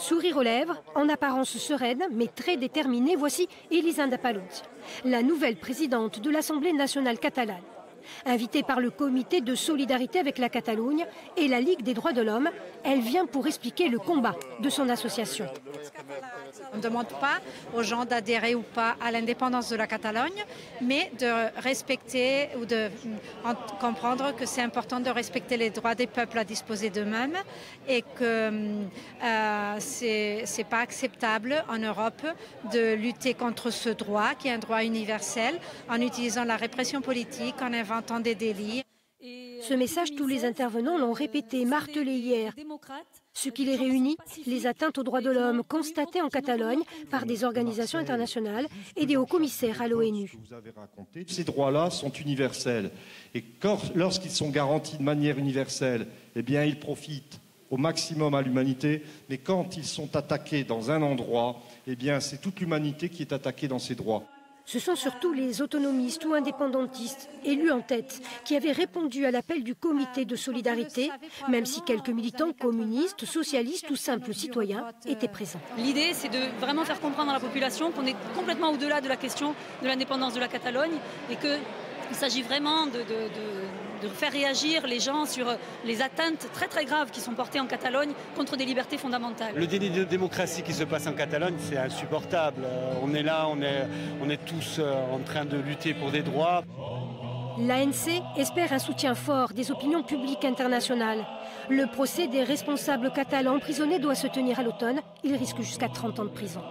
Sourire aux lèvres, en apparence sereine, mais très déterminée, voici Elisenda Paluch, la nouvelle présidente de l'Assemblée nationale catalane. Invitée par le comité de solidarité avec la Catalogne et la Ligue des droits de l'homme, elle vient pour expliquer le combat de son association. On ne demande pas aux gens d'adhérer ou pas à l'indépendance de la Catalogne, mais de respecter ou de comprendre que c'est important de respecter les droits des peuples à disposer d'eux-mêmes et que c'est pas acceptable en Europe de lutter contre ce droit qui est un droit universel en utilisant la répression politique, en inventant des délits. Ce message, tous les intervenants l'ont répété, martelé hier. Ce qui les réunit, les atteintes aux droits de l'homme constatées en Catalogne par des organisations internationales et des hauts-commissaires à l'ONU. Ces droits-là sont universels et lorsqu'ils sont garantis de manière universelle, eh bien, ils profitent au maximum à l'humanité. Mais quand ils sont attaqués dans un endroit, eh bien, c'est toute l'humanité qui est attaquée dans ses droits. Ce sont surtout les autonomistes ou indépendantistes, élus en tête, qui avaient répondu à l'appel du comité de solidarité, même si quelques militants communistes, socialistes ou simples citoyens étaient présents. L'idée, c'est de vraiment faire comprendre à la population qu'on est complètement au-delà de la question de l'indépendance de la Catalogne et qu'il s'agit vraiment de faire réagir les gens sur les atteintes très très graves qui sont portées en Catalogne contre des libertés fondamentales. Le déni de démocratie qui se passe en Catalogne, c'est insupportable. On est là, on est tous en train de lutter pour des droits. L'ANC espère un soutien fort des opinions publiques internationales. Le procès des responsables catalans emprisonnés doit se tenir à l'automne. Il risque jusqu'à 30 ans de prison.